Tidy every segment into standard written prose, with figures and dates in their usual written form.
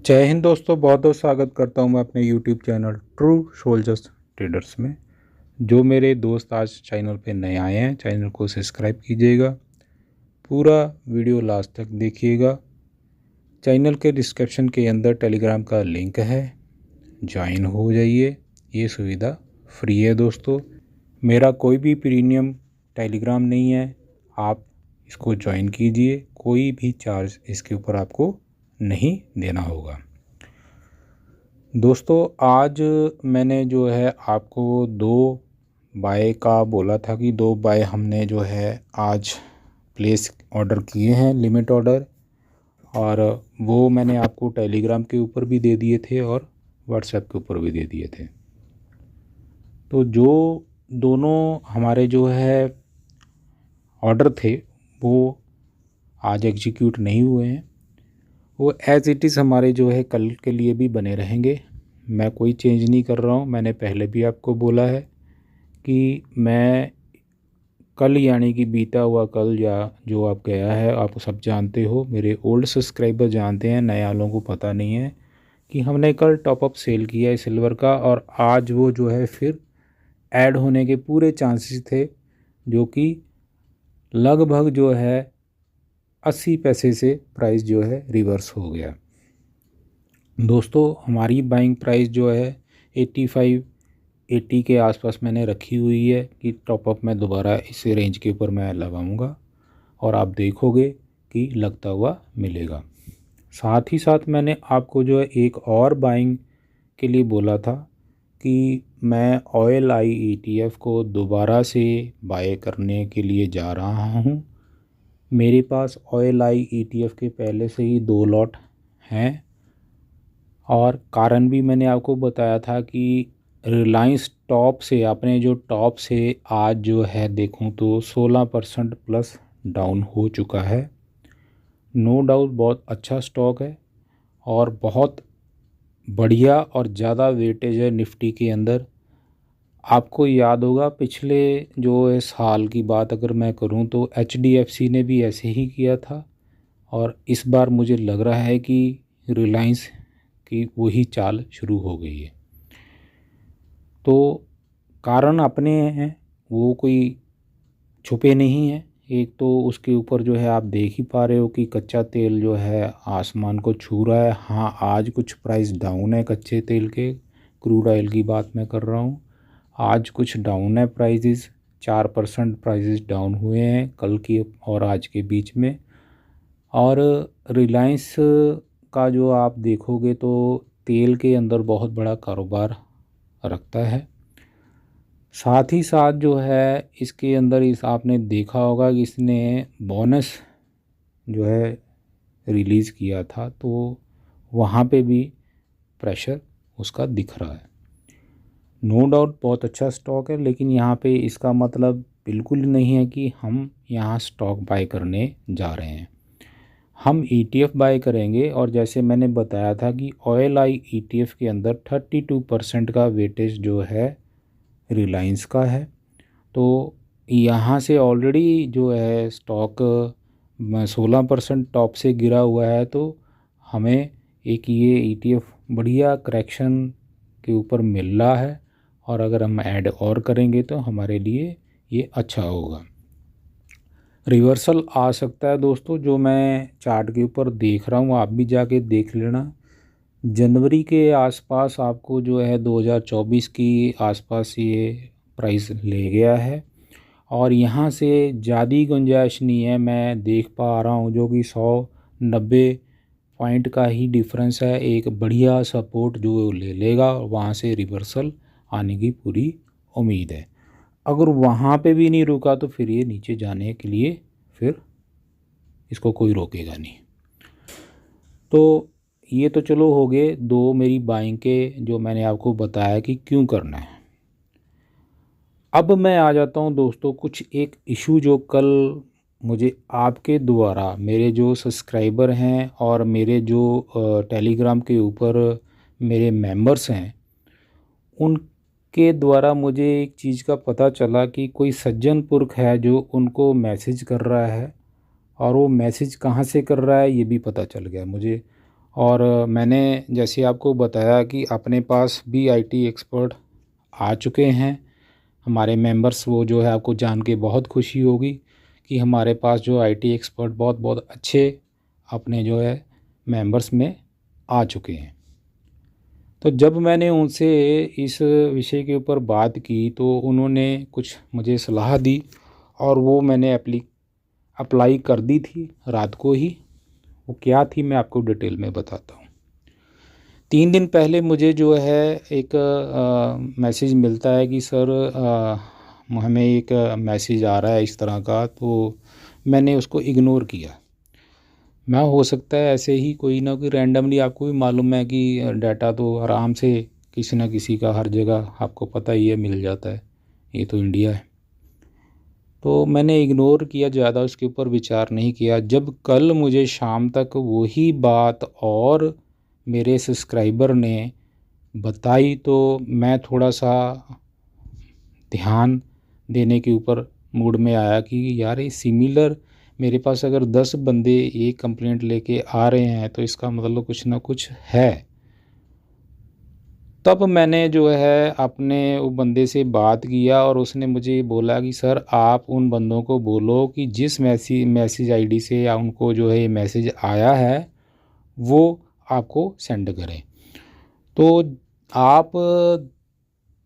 जय हिंद दोस्तों, बहुत बहुत स्वागत करता हूं मैं अपने YouTube channel true soldiers traders में। जो मेरे दोस्त आज चैनल पे नए आए हैं, चैनल को सब्सक्राइब कीजिएगा, पूरा वीडियो लास्ट तक देखिएगा। चैनल के डिस्क्रिप्शन के अंदर टेलीग्राम का लिंक है, ज्वाइन हो जाइए। ये सुविधा फ्री है दोस्तों, मेरा कोई भी प्रीमियम टेलीग्राम नहीं है। आप इसको ज्वाइन कीजिए, कोई भी चार्ज इसके ऊपर आपको नहीं देना होगा। दोस्तों आज मैंने जो है आपको 2 बाय का बोला था कि 2 बाय हमने जो है आज प्लेस ऑर्डर किए हैं, लिमिट ऑर्डर, और वो मैंने आपको टेलीग्राम के ऊपर भी दे दिए थे और व्हाट्सएप के ऊपर भी दे दिए थे। तो जो दोनों हमारे जो है ऑर्डर थे वो आज एग्जीक्यूट नहीं हुए हैं, वो एज़ इट इज़ हमारे जो है कल के लिए भी बने रहेंगे। मैं कोई चेंज नहीं कर रहा हूँ। मैंने पहले भी आपको बोला है कि मैं कल यानी कि बीता हुआ कल या जो आप गया है, आप सब जानते हो, मेरे ओल्ड सब्सक्राइबर जानते हैं, नए वालों को पता नहीं है कि हमने कल टॉपअप सेल किया है सिल्वर का, और आज वो जो है फिर ऐड होने के पूरे चांसेस थे, जो कि लगभग जो है 80 पैसे से प्राइस जो है रिवर्स हो गया। दोस्तों हमारी बाइंग प्राइस जो है 80 के आसपास मैंने रखी हुई है कि टॉपअप मैं दोबारा इस रेंज के ऊपर मैं लगाऊंगा और आप देखोगे कि लगता हुआ मिलेगा। साथ ही साथ मैंने आपको जो है एक और बाइंग के लिए बोला था कि मैं ऑयल आई ETF को दोबारा से बाय करने के लिए जा रहा हूं। मेरे पास ऑयल आई ETF के पहले से ही 2 लॉट हैं, और कारण भी मैंने आपको बताया था कि रिलायंस टॉप से, अपने जो टॉप से आज जो है देखूं तो 16% प्लस डाउन हो चुका है। नो डाउट बहुत अच्छा स्टॉक है और बहुत बढ़िया और ज़्यादा वेटेज है निफ्टी के अंदर। आपको याद होगा पिछले जो है साल की बात अगर मैं करूं तो HDFC ने भी ऐसे ही किया था, और इस बार मुझे लग रहा है कि रिलायंस की वही चाल शुरू हो गई है। तो कारण अपने हैं, वो कोई छुपे नहीं हैं। एक तो उसके ऊपर जो है आप देख ही पा रहे हो कि कच्चा तेल जो है आसमान को छू रहा है। हाँ, आज कुछ प्राइस डाउन है कच्चे तेल के, क्रूड ऑयल की बात मैं कर रहा हूँ, आज कुछ डाउन है प्राइसेस, 4% प्राइसेस डाउन हुए हैं कल की और आज के बीच में। और रिलायंस का जो आप देखोगे तो तेल के अंदर बहुत बड़ा कारोबार रखता है। साथ ही साथ जो है इसके अंदर इस आपने देखा होगा कि इसने बोनस जो है रिलीज़ किया था, तो वहाँ पे भी प्रेशर उसका दिख रहा है। नो डाउट बहुत अच्छा स्टॉक है, लेकिन यहाँ पे इसका मतलब बिल्कुल नहीं है कि हम यहाँ स्टॉक बाय करने जा रहे हैं। हम ETF बाय करेंगे, और जैसे मैंने बताया था कि ऑयल आई ETF के अंदर 32% का वेटेज जो है रिलायंस का है। तो यहाँ से ऑलरेडी जो है स्टॉक 16% टॉप से गिरा हुआ है, तो हमें एक ये ETF बढ़िया करेक्शन के ऊपर मिल रहा है, और अगर हम ऐड और करेंगे तो हमारे लिए ये अच्छा होगा। रिवर्सल आ सकता है दोस्तों, जो मैं चार्ट के ऊपर देख रहा हूँ, आप भी जाके देख लेना। जनवरी के आसपास आपको जो है 2024 की आसपास ये प्राइस ले गया है, और यहाँ से ज़्यादा गुंजाइश नहीं है। मैं देख पा रहा हूँ जो कि 190 पॉइंट का ही डिफरेंस है, एक बढ़िया सपोर्ट जो ले लेगा, वहाँ से रिवर्सल आने की पूरी उम्मीद है। अगर वहाँ पे भी नहीं रुका तो फिर ये नीचे जाने के लिए फिर इसको कोई रोकेगा नहीं। तो ये तो चलो हो गए 2 मेरी बाइंग के, जो मैंने आपको बताया कि क्यों करना है। अब मैं आ जाता हूँ दोस्तों कुछ एक इशू जो कल मुझे आपके द्वारा, मेरे जो सब्सक्राइबर हैं और मेरे जो टेलीग्राम के ऊपर मेरे मेंबर्स हैं, उनके द्वारा मुझे एक चीज़ का पता चला कि कोई सज्जन पुरख है जो उनको मैसेज कर रहा है, और वो मैसेज कहाँ से कर रहा है ये भी पता चल गया मुझे। और मैंने जैसे आपको बताया कि अपने पास भी आईटी एक्सपर्ट आ चुके हैं हमारे मेंबर्स, वो जो है आपको जान के बहुत खुशी होगी कि हमारे पास जो आईटी एक्सपर्ट बहुत बहुत अच्छे अपने जो है मेंबर्स में आ चुके हैं। तो जब मैंने उनसे इस विषय के ऊपर बात की तो उन्होंने कुछ मुझे सलाह दी और वो मैंने अप्लाई कर दी थी रात को ही। वो क्या थी मैं आपको डिटेल में बताता हूँ। 3 दिन पहले मुझे जो है एक मैसेज मिलता है कि सर हमें एक मैसेज आ रहा है इस तरह का, तो मैंने उसको इग्नोर किया। मैं हो सकता है ऐसे ही कोई ना कोई रैंडमली, आपको भी मालूम है कि डाटा तो आराम से किसी न किसी का हर जगह आपको पता ही है मिल जाता है, ये तो इंडिया है। तो मैंने इग्नोर किया, ज़्यादा उसके ऊपर विचार नहीं किया। जब कल मुझे शाम तक वही बात और मेरे सब्सक्राइबर ने बताई तो मैं थोड़ा सा ध्यान देने के ऊपर मूड में आया कि यार ये सिमिलर, मेरे पास अगर 10 बंदे ये कंप्लेंट लेके आ रहे हैं तो इसका मतलब कुछ ना कुछ है। तब मैंने जो है अपने वो बंदे से बात किया और उसने मुझे बोला कि सर आप उन बंदों को बोलो कि जिस मैसेज आईडी से या उनको जो है ये मैसेज आया है वो आपको सेंड करें। तो आप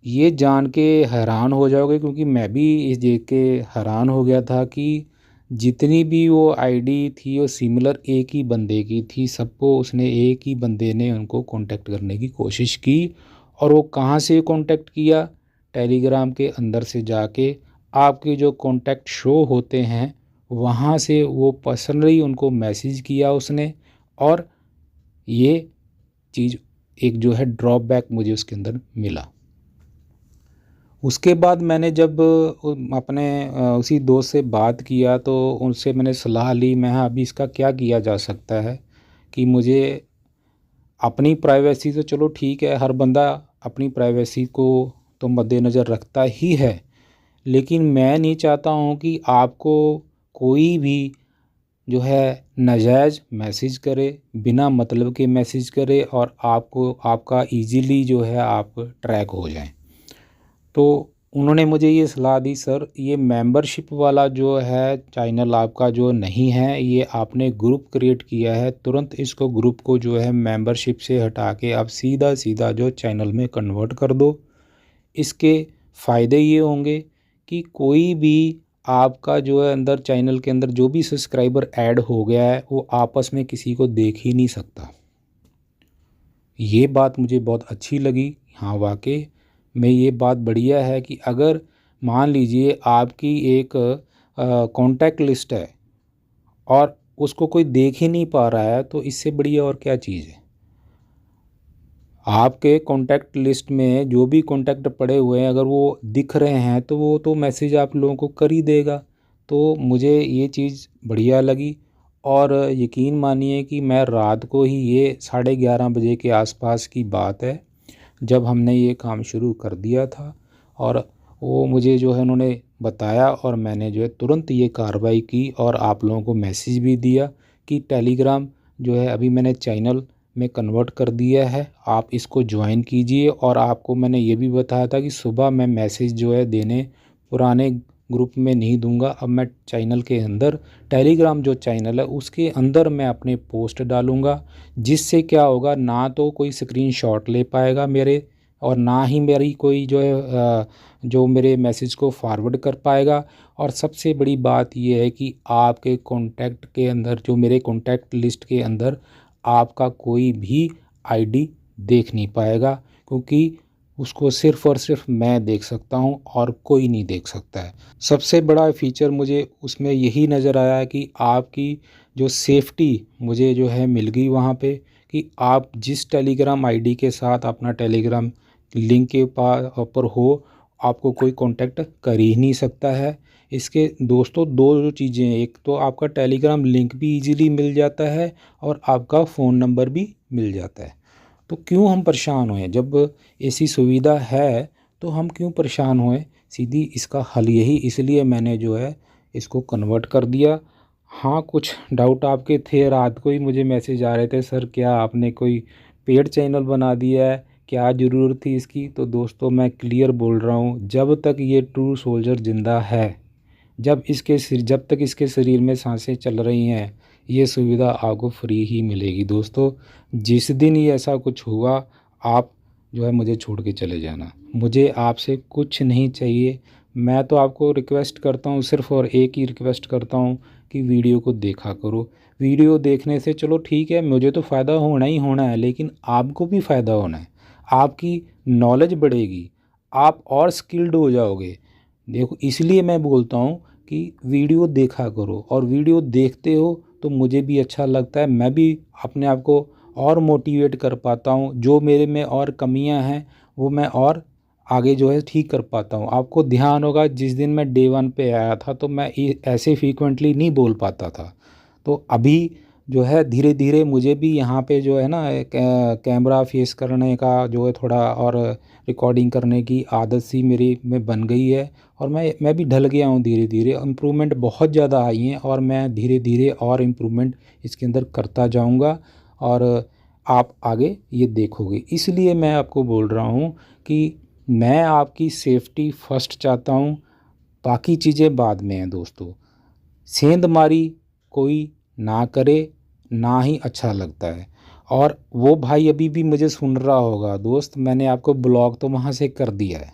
ये जान के हैरान हो जाओगे, क्योंकि मैं भी इस देख के हैरान हो गया था कि जितनी भी वो आईडी थी वो सिमिलर एक ही बंदे की थी। सबको उसने, एक ही बंदे ने उनको कांटेक्ट करने की कोशिश की। और वो कहाँ से कांटेक्ट किया? टेलीग्राम के अंदर से जाके आपके जो कांटेक्ट शो होते हैं वहाँ से वो पर्सनली उनको मैसेज किया उसने। और ये चीज़ एक जो है ड्रॉप बैक मुझे उसके अंदर मिला। उसके बाद मैंने जब अपने उसी दोस्त से बात किया तो उनसे मैंने सलाह ली, मैं अभी इसका क्या किया जा सकता है कि मुझे अपनी प्राइवेसी तो चलो ठीक है, हर बंदा अपनी प्राइवेसी को तो मद्देनज़र रखता ही है, लेकिन मैं नहीं चाहता हूँ कि आपको कोई भी जो है नाजायज़ मैसेज करे, बिना मतलब के मैसेज करे और आपको आपका इजीली जो है आप ट्रैक हो जाएं। तो उन्होंने मुझे ये सलाह दी, सर ये मेंबरशिप वाला जो है चैनल आपका जो नहीं है, ये आपने ग्रुप क्रिएट किया है, तुरंत इसको ग्रुप को जो है मेंबरशिप से हटा के आप सीधा सीधा जो चैनल में कन्वर्ट कर दो। इसके फ़ायदे ये होंगे कि कोई भी आपका जो है अंदर चैनल के अंदर जो भी सब्सक्राइबर ऐड हो गया है वो आपस में किसी को देख ही नहीं सकता। ये बात मुझे बहुत अच्छी लगी। हाँ वाकई में ये बात बढ़िया है कि अगर मान लीजिए आपकी एक कॉन्टैक्ट लिस्ट है और उसको कोई देख ही नहीं पा रहा है, तो इससे बढ़िया और क्या चीज़ है। आपके कॉन्टैक्ट लिस्ट में जो भी कॉन्टैक्ट पड़े हुए हैं अगर वो दिख रहे हैं तो वो तो मैसेज आप लोगों को कर ही देगा। तो मुझे ये चीज़ बढ़िया लगी और यकीन मानिए कि मैं रात को ही, ये 11:30 बजे के आसपास की बात है जब हमने ये काम शुरू कर दिया था, और वो मुझे जो है उन्होंने बताया और मैंने जो है तुरंत ये कार्रवाई की और आप लोगों को मैसेज भी दिया कि टेलीग्राम जो है अभी मैंने चैनल में कन्वर्ट कर दिया है, आप इसको ज्वाइन कीजिए। और आपको मैंने ये भी बताया था कि सुबह मैं मैसेज जो है देने पुराने ग्रुप में नहीं दूंगा, अब मैं चैनल के अंदर, टेलीग्राम जो चैनल है उसके अंदर मैं अपने पोस्ट डालूंगा, जिससे क्या होगा, ना तो कोई स्क्रीनशॉट ले पाएगा मेरे और ना ही मेरी कोई जो है जो मेरे मैसेज को फॉरवर्ड कर पाएगा। और सबसे बड़ी बात यह है कि आपके कॉन्टैक्ट के अंदर, जो मेरे कॉन्टैक्ट लिस्ट के अंदर आपका कोई भी आईडी देख नहीं पाएगा, क्योंकि उसको सिर्फ़ और सिर्फ मैं देख सकता हूँ और कोई नहीं देख सकता है। सबसे बड़ा फ़ीचर मुझे उसमें यही नज़र आया कि आपकी जो सेफ्टी मुझे जो है मिल गई वहाँ पे, कि आप जिस टेलीग्राम आईडी के साथ अपना टेलीग्राम लिंक के ऊपर हो, आपको कोई कांटेक्ट कर ही नहीं सकता है। इसके दोस्तों दो जो चीज़ें हैं, एक तो आपका टेलीग्राम लिंक भी इजीली मिल जाता है और आपका फ़ोन नंबर भी मिल जाता है। तो क्यों हम परेशान होएं, जब ऐसी सुविधा है तो हम क्यों परेशान होएं। सीधी इसका हल यही, इसलिए मैंने जो है इसको कन्वर्ट कर दिया। हाँ, कुछ डाउट आपके थे, रात को ही मुझे मैसेज आ रहे थे, सर क्या आपने कोई पेड चैनल बना दिया है, क्या ज़रूरत थी इसकी। तो दोस्तों मैं क्लियर बोल रहा हूँ, जब तक ये ट्रू सोल्जर ज़िंदा है, जब तक इसके शरीर में सांसें चल रही हैं, ये सुविधा आपको फ्री ही मिलेगी दोस्तों। जिस दिन ये ऐसा कुछ हुआ, आप जो है मुझे छोड़ के चले जाना, मुझे आपसे कुछ नहीं चाहिए। मैं तो आपको रिक्वेस्ट करता हूँ, सिर्फ़ और एक ही रिक्वेस्ट करता हूँ कि वीडियो को देखा करो। वीडियो देखने से चलो ठीक है, मुझे तो फ़ायदा होना ही होना है, लेकिन आपको भी फ़ायदा होना है, आपकी नॉलेज बढ़ेगी, आप और स्किल्ड हो जाओगे। देखो इसलिए मैं बोलता हूँ कि वीडियो देखा करो, और वीडियो देखते हो तो मुझे भी अच्छा लगता है, मैं भी अपने आप को और मोटिवेट कर पाता हूँ, जो मेरे में और कमियां हैं वो मैं और आगे जो है ठीक कर पाता हूँ। आपको ध्यान होगा जिस दिन मैं डे 1 पे आया था तो मैं ऐसे फ्रीक्वेंटली नहीं बोल पाता था। तो अभी जो है धीरे धीरे मुझे भी यहाँ पे जो है ना कैमरा फेस करने का जो है थोड़ा, और रिकॉर्डिंग करने की आदत सी मेरी में बन गई है, और मैं भी ढल गया हूँ धीरे धीरे। इम्प्रूवमेंट बहुत ज़्यादा आई हैं, और मैं धीरे धीरे और इम्प्रूवमेंट इसके अंदर करता जाऊँगा, और आप आगे ये देखोगे। इसलिए मैं आपको बोल रहा हूँ कि मैं आपकी सेफ्टी फर्स्ट चाहता हूँ, बाकी चीज़ें बाद में हैं दोस्तों। सेंधमारी कोई ना करे, ना ही अच्छा लगता है। और वो भाई अभी भी मुझे सुन रहा होगा, दोस्त मैंने आपको ब्लॉक तो वहाँ से कर दिया है,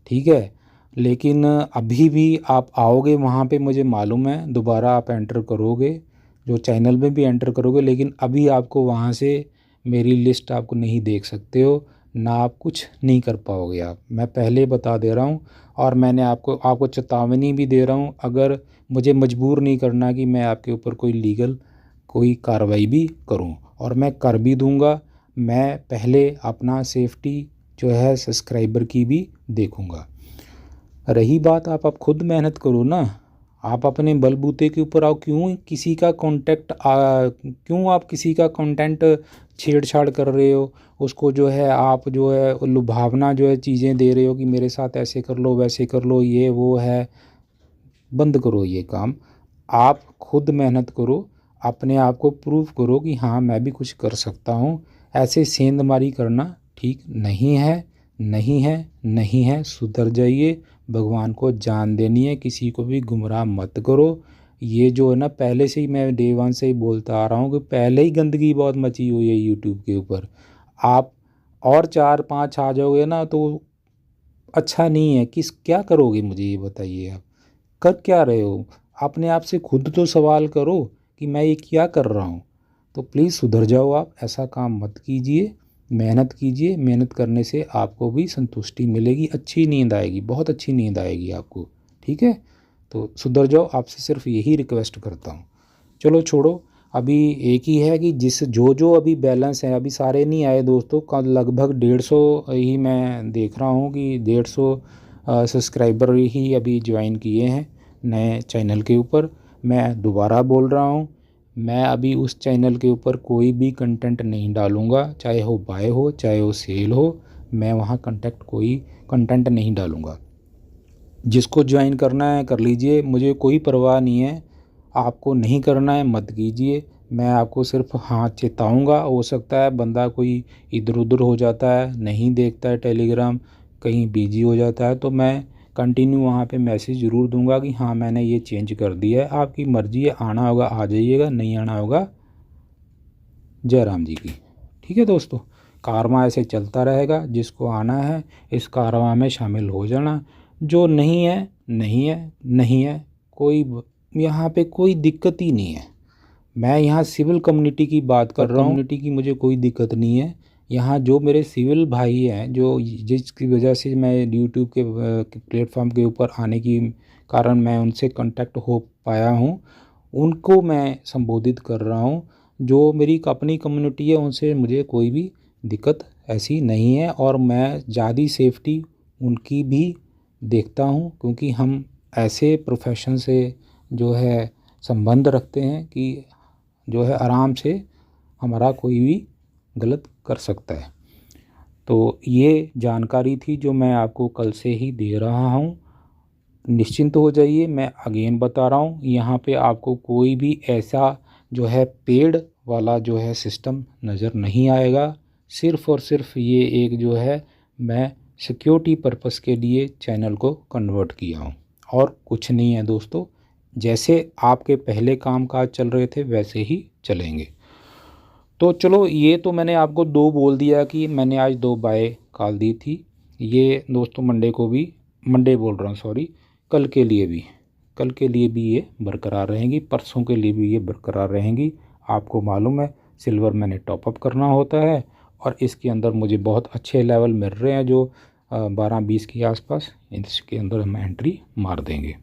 ठीक है, लेकिन अभी भी आप आओगे वहाँ पे, मुझे मालूम है दोबारा आप एंटर करोगे, जो चैनल में भी एंटर करोगे, लेकिन अभी आपको वहाँ से मेरी लिस्ट आपको नहीं देख सकते हो, ना आप कुछ नहीं कर पाओगे आप, मैं पहले बता दे रहा हूँ। और मैंने आपको चेतावनी भी दे रहा हूँ, अगर मुझे मजबूर नहीं करना कि मैं आपके ऊपर कोई लीगल कोई कार्रवाई भी करूं, और मैं कर भी दूंगा। मैं पहले अपना सेफ्टी जो है सब्सक्राइबर की भी देखूंगा। रही बात आप खुद मेहनत करो ना, आप अपने बलबूते के ऊपर आओ, क्यों आप किसी का कंटेंट छेड़छाड़ कर रहे हो, उसको जो है आप जो है लुभावना जो है चीज़ें दे रहे हो कि मेरे साथ ऐसे कर लो वैसे कर लो ये वो है। बंद करो ये काम, आप खुद मेहनत करो, अपने आप को प्रूव करो कि हाँ मैं भी कुछ कर सकता हूँ। ऐसे सेंधमारी करना ठीक नहीं है, नहीं है, नहीं है, सुधर जाइए। भगवान को जान देनी है, किसी को भी गुमराह मत करो। ये जो है ना, पहले से ही मैं डे 1 से ही बोलता आ रहा हूँ कि पहले ही गंदगी बहुत मची हुई है यूट्यूब के ऊपर। आप और 4-5 आ जाओगे ना तो अच्छा नहीं है। क्या करोगे मुझे ये बताइए, आप कर क्या रहे हो? अपने आप से खुद तो सवाल करो कि मैं ये क्या कर रहा हूँ। तो प्लीज़ सुधर जाओ, आप ऐसा काम मत कीजिए, मेहनत कीजिए। मेहनत करने से आपको भी संतुष्टि मिलेगी, अच्छी नींद आएगी, बहुत अच्छी नींद आएगी आपको, ठीक है। तो सुधर जाओ, आपसे सिर्फ यही रिक्वेस्ट करता हूँ। चलो छोड़ो, अभी एक ही है कि जिस जो जो अभी बैलेंस है, अभी सारे नहीं आए दोस्तों, कल लगभग 150 ही मैं देख रहा हूँ कि 150 सब्सक्राइबर ही अभी ज्वाइन किए हैं नए चैनल के ऊपर। मैं दोबारा बोल रहा हूँ, मैं अभी उस चैनल के ऊपर कोई भी कंटेंट नहीं डालूँगा, चाहे वो बाय हो चाहे वो सेल हो, मैं वहाँ कोई कंटेंट नहीं डालूँगा। जिसको ज्वाइन करना है कर लीजिए, मुझे कोई परवाह नहीं है। आपको नहीं करना है मत कीजिए, मैं आपको सिर्फ हाँ चेताऊँगा। हो सकता है बंदा कोई इधर उधर हो जाता है, नहीं देखता है टेलीग्राम, कहीं बिजी हो जाता है, तो मैं कंटिन्यू वहाँ पे मैसेज ज़रूर दूंगा कि हाँ मैंने ये चेंज कर दिया है, आपकी मर्ज़ी है, आना होगा आ जाइएगा, नहीं आना होगा जय राम जी की। ठीक है दोस्तों, कारवां ऐसे चलता रहेगा, जिसको आना है इस कारवां में शामिल हो जाना, जो नहीं है नहीं है नहीं है। कोई यहाँ पे कोई दिक्कत ही नहीं है। मैं यहाँ सिविल कम्युनिटी की बात कर रहा हूँ, कम्युनिटी की मुझे कोई दिक्कत नहीं है। यहाँ जो मेरे सिविल भाई हैं, जो जिसकी वजह से मैं यूट्यूब के प्लेटफॉर्म के ऊपर आने की कारण मैं उनसे कांटेक्ट हो पाया हूँ, उनको मैं संबोधित कर रहा हूँ। जो मेरी अपनी कम्युनिटी है उनसे मुझे कोई भी दिक्कत ऐसी नहीं है, और मैं ज़्यादा सेफ्टी उनकी भी देखता हूँ, क्योंकि हम ऐसे प्रोफेशन से जो है संबंध रखते हैं कि जो है आराम से हमारा कोई भी गलत कर सकता है। तो ये जानकारी थी जो मैं आपको कल से ही दे रहा हूँ। निश्चिंत हो जाइए। मैं अगेन बता रहा हूँ, यहाँ पे आपको कोई भी ऐसा जो है पेड वाला जो है सिस्टम नज़र नहीं आएगा। सिर्फ़ और सिर्फ ये एक जो है मैं सिक्योरिटी पर्पस के लिए चैनल को कन्वर्ट किया हूँ और कुछ नहीं है दोस्तों। जैसे आपके पहले काम काज चल रहे थे वैसे ही चलेंगे। तो चलो, ये तो मैंने आपको 2 बोल दिया कि मैंने आज 2 बाय कॉल दी थी। ये दोस्तों मंडे बोल रहा हूँ, सॉरी, कल के लिए भी ये बरकरार रहेंगी, परसों के लिए भी ये बरकरार रहेंगी। आपको मालूम है सिल्वर मैंने टॉपअप करना होता है और इसके अंदर मुझे बहुत अच्छे लेवल मिल रहे हैं जो 12-20 के आसपास। इसके अंदर हम एंट्री मार देंगे।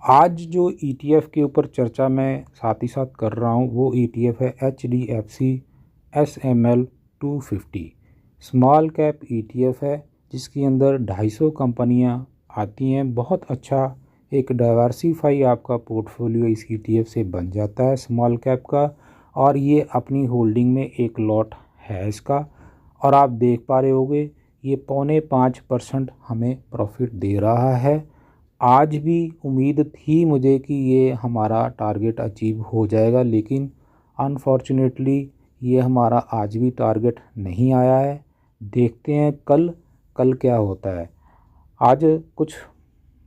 आज जो ETF के ऊपर चर्चा मैं साथ ही साथ कर रहा हूँ वो ETF है HDFC SML 250। Small cap ETF है जिसके अंदर 250 कंपनियाँ आती हैं। बहुत अच्छा एक डाइवर्सिफाई आपका पोर्टफोलियो इस ETF से बन जाता है स्मॉल कैप का। और ये अपनी होल्डिंग में एक लॉट है इसका, और आप देख पा रहे होगे ये 4.25% हमें प्रॉफिट दे रहा है। आज भी उम्मीद थी मुझे कि ये हमारा टारगेट अचीव हो जाएगा, लेकिन अनफॉर्चुनेटली ये हमारा आज भी टारगेट नहीं आया है। देखते हैं कल क्या होता है। आज कुछ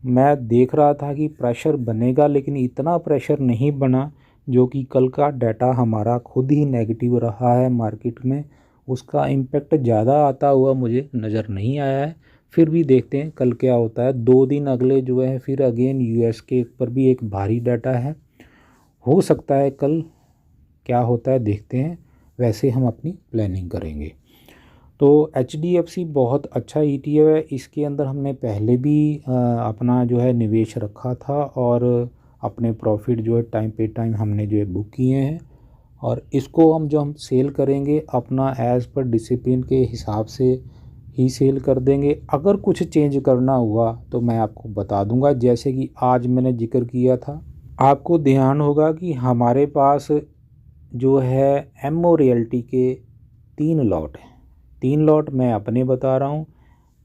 मैं देख रहा था कि प्रेशर बनेगा, लेकिन इतना प्रेशर नहीं बना जो कि कल का डाटा हमारा खुद ही नेगेटिव रहा है मार्केट में, उसका इम्पेक्ट ज़्यादा आता हुआ मुझे नज़र नहीं आया है। फिर भी देखते हैं कल क्या होता है। 2 दिन अगले जो है फिर अगेन US के ऊपर भी एक भारी डाटा है, हो सकता है कल क्या होता है देखते हैं, वैसे हम अपनी प्लानिंग करेंगे। तो HDFC बहुत अच्छा ETF है। इसके अंदर हमने पहले भी अपना जो है निवेश रखा था और अपने प्रॉफिट जो है टाइम पे टाइम हमने जो है बुक किए हैं, और इसको हम सेल करेंगे अपना एज़ पर डिसिप्लिन के हिसाब से ही सेल कर देंगे। अगर कुछ चेंज करना हुआ तो मैं आपको बता दूंगा। जैसे कि आज मैंने जिक्र किया था, आपको ध्यान होगा कि हमारे पास जो है MO रियल्टी के 3 लॉट हैं। 3 लॉट मैं अपने बता रहा हूँ,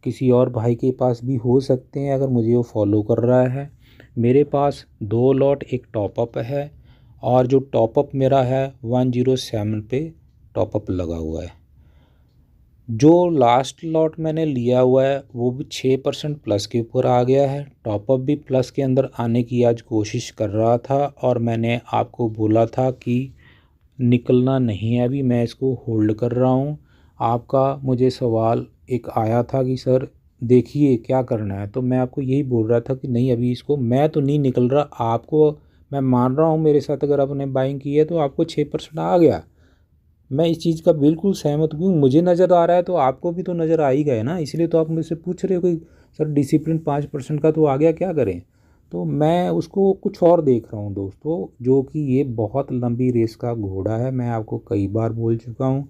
किसी और भाई के पास भी हो सकते हैं अगर मुझे वो फॉलो कर रहा है। मेरे पास 2 लॉट एक टॉपअप है, और जो टॉपअप मेरा है 107 पे टॉपअप लगा हुआ है। जो लास्ट लॉट मैंने लिया हुआ है वो भी 6% प्लस के ऊपर आ गया है। टॉपअप भी प्लस के अंदर आने की आज कोशिश कर रहा था, और मैंने आपको बोला था कि निकलना नहीं है, अभी मैं इसको होल्ड कर रहा हूँ। आपका मुझे सवाल एक आया था कि सर देखिए क्या करना है, तो मैं आपको यही बोल रहा था कि नहीं, अभी इसको मैं तो नहीं निकल रहा। आपको मैं मान रहा हूँ मेरे साथ अगर आपने बाइंग की है तो आपको 6% आ गया, मैं इस चीज़ का बिल्कुल सहमत हूँ। मुझे नज़र आ रहा है तो आपको भी तो नज़र आ ही गया ना, इसलिए तो आप मुझसे पूछ रहे हो कि सर डिसिप्लिन 5% का तो आ गया, क्या करें। तो मैं उसको कुछ और देख रहा हूँ दोस्तों, जो कि ये बहुत लंबी रेस का घोड़ा है। मैं आपको कई बार बोल चुका हूँ,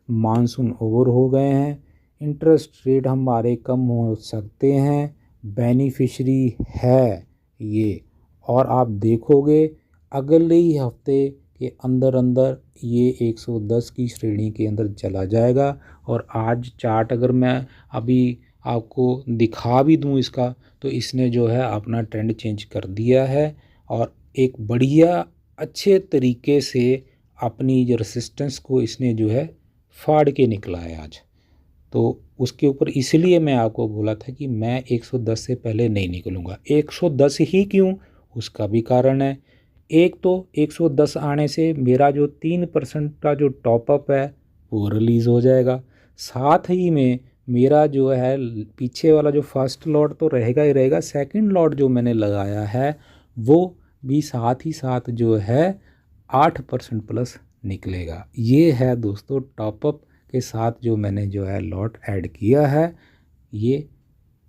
मानसून ओवर हो गए हैं, इंटरेस्ट रेट हमारे कम हो सकते हैं, बेनिफिशरी है ये, और आप देखोगे अगले ही हफ्ते के अंदर अंदर ये 110 की श्रेणी के अंदर चला जाएगा। और आज चार्ट अगर मैं अभी आपको दिखा भी दूं इसका, तो इसने जो है अपना ट्रेंड चेंज कर दिया है और एक बढ़िया अच्छे तरीके से अपनी जो रेसिस्टेंस को इसने जो है फाड़ के निकला है आज। तो उसके ऊपर इसलिए मैं आपको बोला था कि मैं 110 से पहले नहीं निकलूँगा। 110 ही क्यों, उसका भी कारण है। एक तो 110 आने से मेरा जो 3% का जो टॉपअप है वो रिलीज़ हो जाएगा, साथ ही में मेरा जो है पीछे वाला जो फर्स्ट लॉट तो रहेगा ही रहेगा, सेकंड लॉट जो मैंने लगाया है वो भी साथ ही साथ जो है 8% प्लस निकलेगा। ये है दोस्तों टॉपअप के साथ जो मैंने जो है लॉट ऐड किया है, ये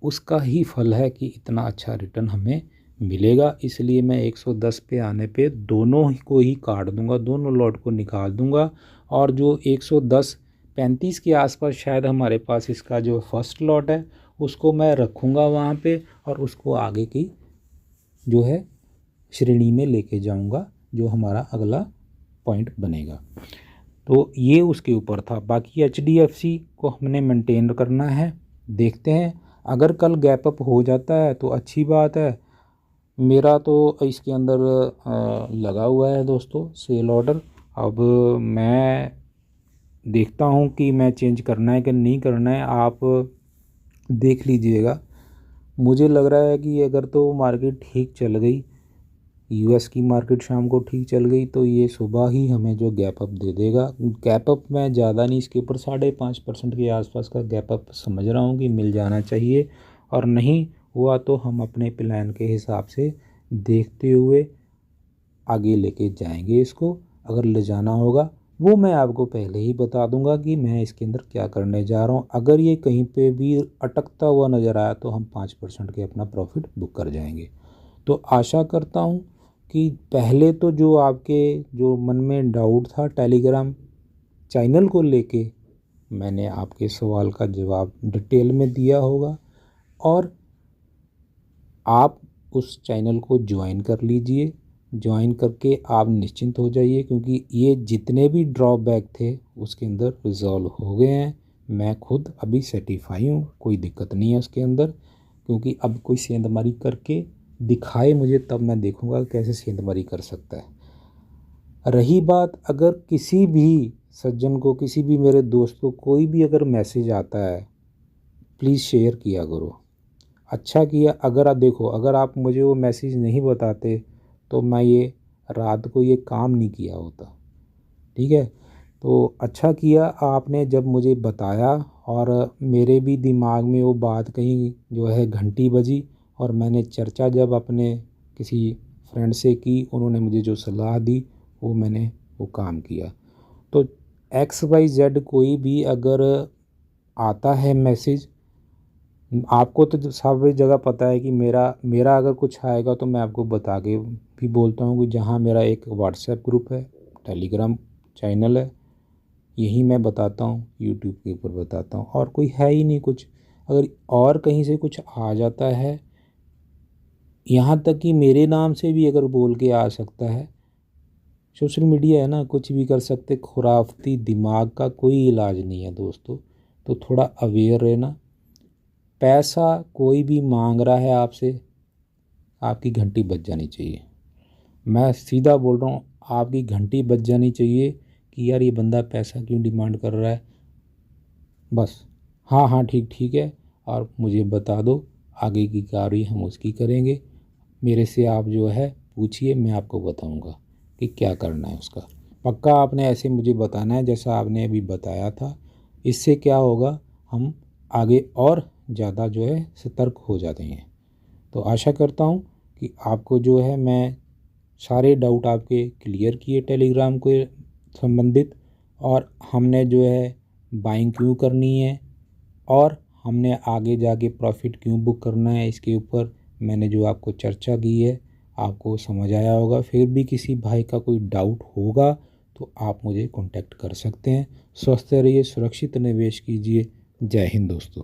उसका ही फल है कि इतना अच्छा रिटर्न हमें मिलेगा। इसलिए मैं 110 पे आने पे दोनों को ही काट दूंगा, दोनों लॉट को निकाल दूंगा, और जो 110-35 के आसपास शायद हमारे पास इसका जो फर्स्ट लॉट है उसको मैं रखूंगा वहाँ पे, और उसको आगे की जो है श्रेणी में लेके जाऊंगा, जो हमारा अगला पॉइंट बनेगा। तो ये उसके ऊपर था। बाकी HDFC को हमने मेंटेन करना है, देखते हैं अगर कल गैप अप हो जाता है तो अच्छी बात है। मेरा तो इसके अंदर लगा हुआ है दोस्तों सेल ऑर्डर। अब मैं देखता हूँ कि मैं चेंज करना है कि नहीं करना है, आप देख लीजिएगा। मुझे लग रहा है कि अगर तो मार्केट ठीक चल गई, यूएस की मार्केट शाम को ठीक चल गई, तो ये सुबह ही हमें जो गैप अप दे देगा। गैप अप मैं ज़्यादा नहीं, इसके ऊपर 5.5% के आसपास का गैप अप समझ रहा हूँ कि मिल जाना चाहिए। और नहीं हुआ तो हम अपने प्लान के हिसाब से देखते हुए आगे लेके जाएंगे इसको। अगर ले जाना होगा वो मैं आपको पहले ही बता दूंगा कि मैं इसके अंदर क्या करने जा रहा हूँ। अगर ये कहीं पे भी अटकता हुआ नज़र आया तो हम 5% के अपना प्रॉफिट बुक कर जाएंगे। तो आशा करता हूँ कि पहले तो जो आपके जो मन में डाउट था टेलीग्राम चैनल को लेके, मैंने आपके सवाल का जवाब डिटेल में दिया होगा। और आप उस चैनल को ज्वाइन कर लीजिए। ज्वाइन करके आप निश्चिंत हो जाइए, क्योंकि ये जितने भी ड्रॉबैक थे उसके अंदर रिज़ॉल्व हो गए हैं। मैं खुद अभी सेटिफाई हूँ, कोई दिक्कत नहीं है उसके अंदर। क्योंकि अब कोई सेंधमारी करके दिखाए मुझे, तब मैं देखूँगा कैसे सेंधमारी कर सकता है। रही बात, अगर किसी भी सज्जन को, किसी भी मेरे दोस्त को कोई भी अगर मैसेज आता है, प्लीज़ शेयर किया करो। अच्छा किया, अगर आप देखो, अगर आप मुझे वो मैसेज नहीं बताते तो मैं ये रात को ये काम नहीं किया होता। ठीक है, तो अच्छा किया आपने जब मुझे बताया। और मेरे भी दिमाग में वो बात कहीं जो है घंटी बजी, और मैंने चर्चा जब अपने किसी फ्रेंड से की, उन्होंने मुझे जो सलाह दी वो मैंने वो काम किया। तो XYZ कोई भी अगर आता है मैसेज, आपको तो सब जगह पता है कि मेरा मेरा अगर कुछ आएगा तो मैं आपको बता के भी बोलता हूँ कि जहाँ मेरा एक व्हाट्सएप ग्रुप है, टेलीग्राम चैनल है, यही मैं बताता हूँ, यूट्यूब के ऊपर बताता हूँ, और कोई है ही नहीं कुछ। अगर और कहीं से कुछ आ जाता है, यहाँ तक कि मेरे नाम से भी अगर बोल के आ सकता है, सोशल मीडिया है ना, कुछ भी कर सकते। खुराफती दिमाग का कोई इलाज नहीं है दोस्तों। तो थोड़ा अवेयर रहना। पैसा कोई भी मांग रहा है आपसे, आपकी घंटी बज जानी चाहिए। मैं सीधा बोल रहा हूँ, आपकी घंटी बज जानी चाहिए कि यार ये बंदा पैसा क्यों डिमांड कर रहा है। बस हाँ हाँ ठीक ठीक है, और मुझे बता दो, आगे की कार्रवाई हम उसकी करेंगे। मेरे से आप जो है पूछिए, मैं आपको बताऊंगा कि क्या करना है उसका। पक्का आपने ऐसे मुझे बताना है जैसा आपने अभी बताया था। इससे क्या होगा, हम आगे और ज़्यादा जो है सतर्क हो जाते हैं। तो आशा करता हूँ कि आपको जो है मैं सारे डाउट आपके क्लियर किए टेलीग्राम के संबंधित, और हमने जो है बाइंग क्यों करनी है, और हमने आगे जाके प्रॉफिट क्यों बुक करना है, इसके ऊपर मैंने जो आपको चर्चा की है आपको समझ आया होगा। फिर भी किसी भाई का कोई डाउट होगा तो आप मुझे कांटेक्ट कर सकते हैं। स्वस्थ रहिए, सुरक्षित निवेश कीजिए। जय हिंद दोस्तों।